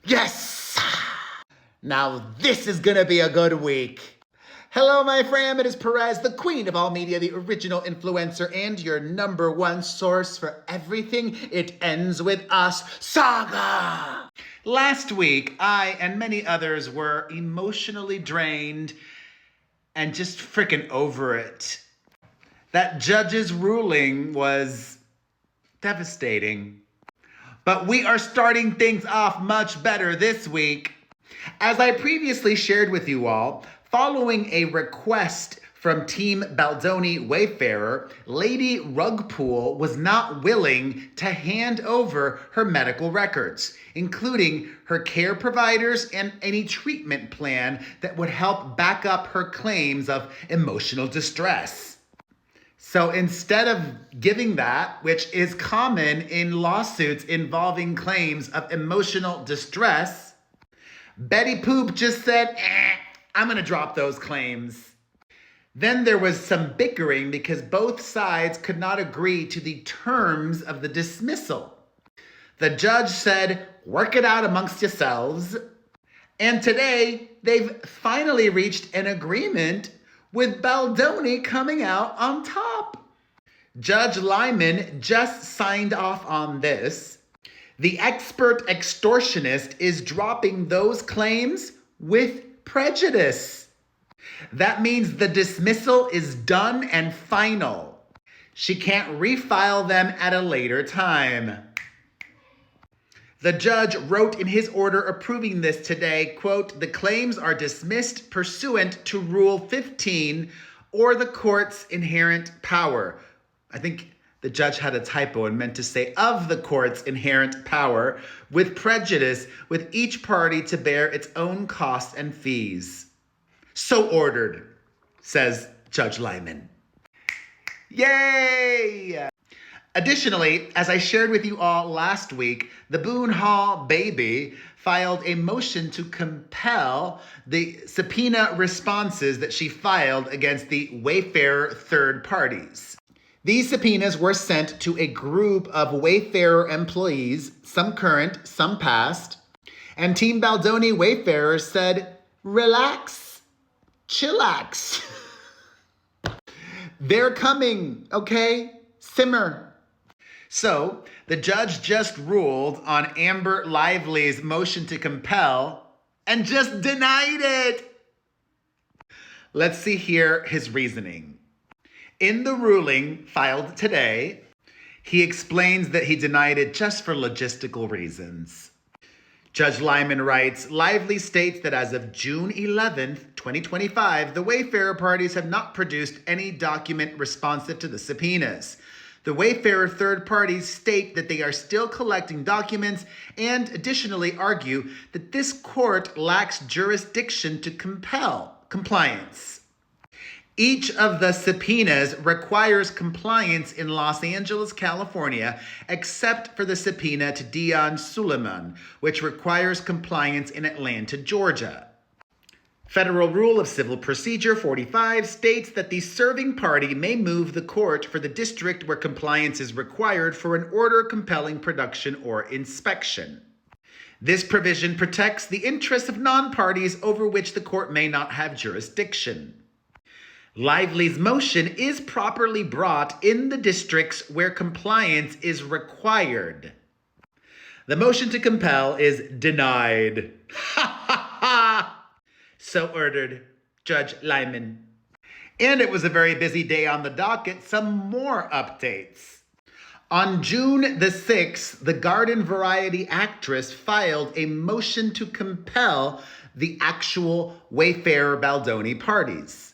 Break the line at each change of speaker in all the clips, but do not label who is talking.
Yes! Now this is gonna be a good week. Hello, my fam. It is Perez, the queen of all media, the original influencer, and your number one source for everything It Ends With Us saga. Last week, I and many others were emotionally drained and just freaking over it. That judge's ruling was devastating. But we are starting things off much better this week. As I previously shared with you all, following a request from Team Baldoni Wayfarer, Lady Rugpool was not willing to hand over her medical records, including her care providers and any treatment plan that would help back up her claims of emotional distress. So instead of giving that, which is common in lawsuits involving claims of emotional distress, Betty Poop just said, I'm gonna drop those claims. Then there was some bickering because both sides could not agree to the terms of the dismissal. The judge said, work it out amongst yourselves. And today, they've finally reached an agreement with Baldoni coming out on top. Judge Lyman just signed off on this. The expert extortionist is dropping those claims with prejudice. That means the dismissal is done and final. She can't refile them at a later time. The judge wrote in his order approving this today, quote, the claims are dismissed pursuant to Rule 15 or the court's inherent power. I think the judge had a typo and meant to say of the court's inherent power with prejudice, with each party to bear its own costs and fees. So ordered, says Judge Lyman. Yay! Additionally, as I shared with you all last week, the Boone Hall baby filed a motion to compel the subpoena responses that she filed against the Wayfarer third parties. These subpoenas were sent to a group of Wayfarer employees, some current, some past, and Team Baldoni Wayfarer said, relax, chillax. They're coming, okay? Simmer. So, the judge just ruled on Amber Lively's motion to compel and just denied it. Let's see here his reasoning. In the ruling filed today, he explains that he denied it just for logistical reasons. Judge Lyman writes, Lively states that as of June 11th, 2025, the Wayfarer parties have not produced any document responsive to the subpoenas. The Wayfarer third parties state that they are still collecting documents and additionally argue that this court lacks jurisdiction to compel compliance. Each of the subpoenas requires compliance in Los Angeles, California, except for the subpoena to Dion Suleiman, which requires compliance in Atlanta, Georgia. Federal Rule of Civil Procedure 45 states that the serving party may move the court for the district where compliance is required for an order compelling production or inspection. This provision protects the interests of non-parties over which the court may not have jurisdiction. Lively's motion is properly brought in the districts where compliance is required. The motion to compel is denied. Ha ha ha! So ordered, Judge Lyman. And it was a very busy day on the docket. Some more updates. On June the 6th, the Garden Variety actress filed a motion to compel the actual Wayfarer Baldoni parties.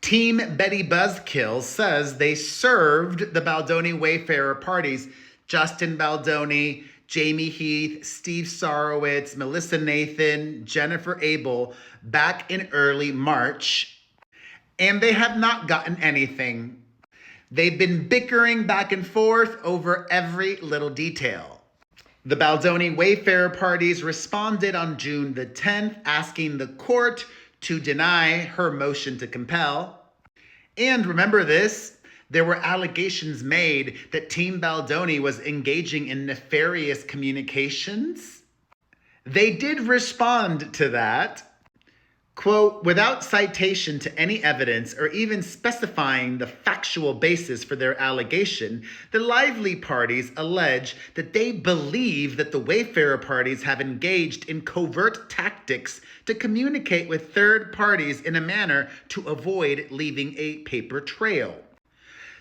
Team Betty Buzzkill says they served the Baldoni Wayfarer parties, Justin Baldoni, Jamie Heath, Steve Sarowitz, Melissa Nathan, Jennifer Abel, back in early March, and they have not gotten anything. They've been bickering back and forth over every little detail. The Baldoni Wayfarer parties responded on June the 10th, asking the court to deny her motion to compel. And remember this, there were allegations made that Team Baldoni was engaging in nefarious communications. They did respond to that. Quote, without citation to any evidence or even specifying the factual basis for their allegation, the Lively parties allege that they believe that the Wayfarer parties have engaged in covert tactics to communicate with third parties in a manner to avoid leaving a paper trail,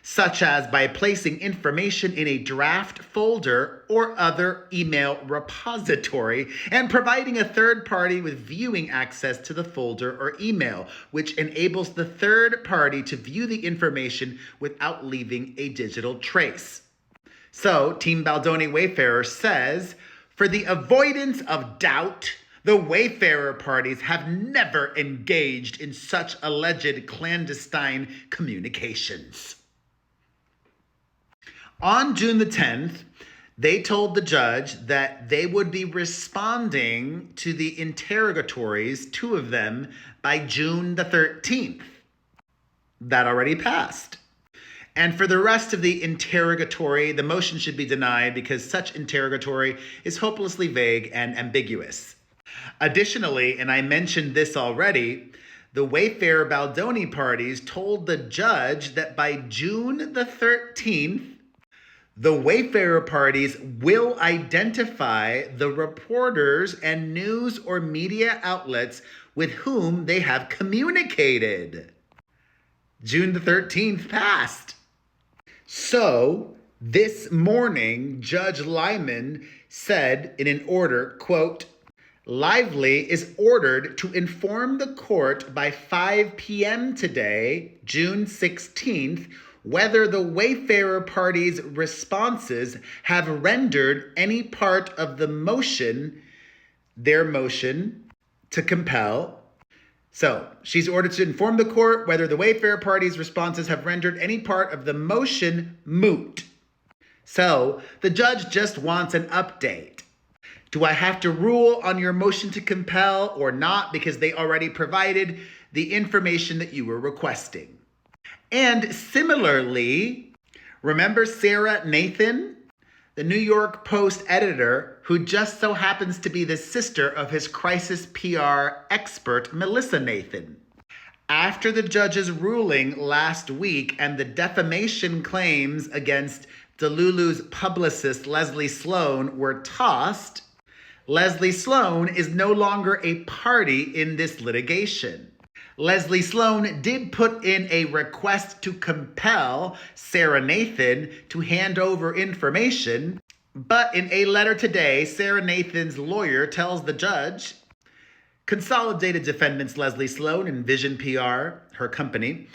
such as by placing information in a draft folder or other email repository and providing a third party with viewing access to the folder or email, which enables the third party to view the information without leaving a digital trace. So, Team Baldoni Wayfarer says, for the avoidance of doubt, the Wayfarer parties have never engaged in such alleged clandestine communications. On June the 10th, they told the judge that they would be responding to the interrogatories, 2 of them, by June the 13th. That already passed. And for the rest of the interrogatory, the motion should be denied because such interrogatory is hopelessly vague and ambiguous. Additionally, and I mentioned this already, the Wayfarer Baldoni parties told the judge that by June the 13th, the Wayfarer parties will identify the reporters and news or media outlets with whom they have communicated. June the 13th passed. So, this morning, Judge Lyman said in an order, quote, Lively is ordered to inform the court by 5 p.m. today, June 16th, whether the Wayfarer party's responses have rendered any part of the motion, their motion, to compel. So, she's ordered to inform the court whether the Wayfarer party's responses have rendered any part of the motion moot. So, the judge just wants an update. Do I have to rule on your motion to compel or not because they already provided the information that you were requesting? And similarly, remember Sarah Nathan, the New York Post editor who just so happens to be the sister of his crisis PR expert, Melissa Nathan? After the judge's ruling last week and the defamation claims against Delulu's publicist Leslie Sloan were tossed, Leslie Sloan is no longer a party in this litigation. Leslie Sloan did put in a request to compel Sarah Nathan to hand over information, but in a letter today, Sarah Nathan's lawyer tells the judge, Consolidated Defendants Leslie Sloan and Vision PR, her company,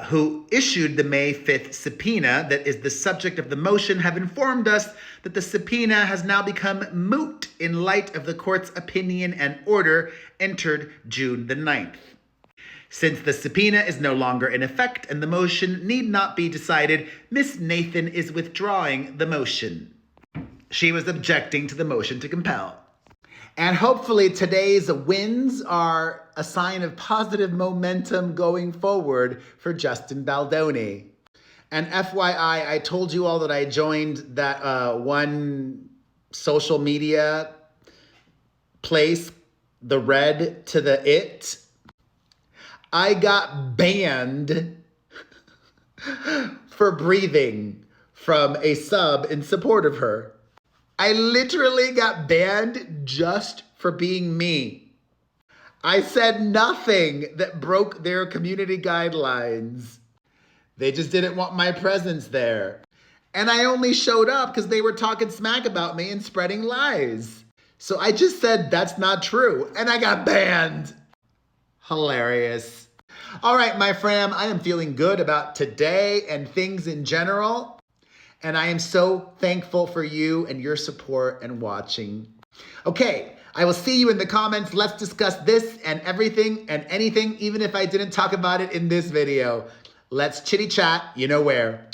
who issued the May 5th subpoena that is the subject of the motion, have informed us that the subpoena has now become moot in light of the court's opinion and order entered June the 9th. Since the subpoena is no longer in effect and the motion need not be decided, Miss Nathan is withdrawing the motion. She was objecting to the motion to compel. And hopefully today's wins are a sign of positive momentum going forward for Justin Baldoni. And FYI, I told you all that I joined that one social media place, the red to the it. I got banned for breathing from a sub in support of her. I literally got banned just for being me. I said nothing that broke their community guidelines. They just didn't want my presence there. And I only showed up because they were talking smack about me and spreading lies. So I just said that's not true, and I got banned. Hilarious. All right, my fam, I am feeling good about today and things in general. And I am so thankful for you and your support and watching. Okay, I will see you in the comments. Let's discuss this and everything and anything, even if I didn't talk about it in this video. Let's chitty chat, you know where.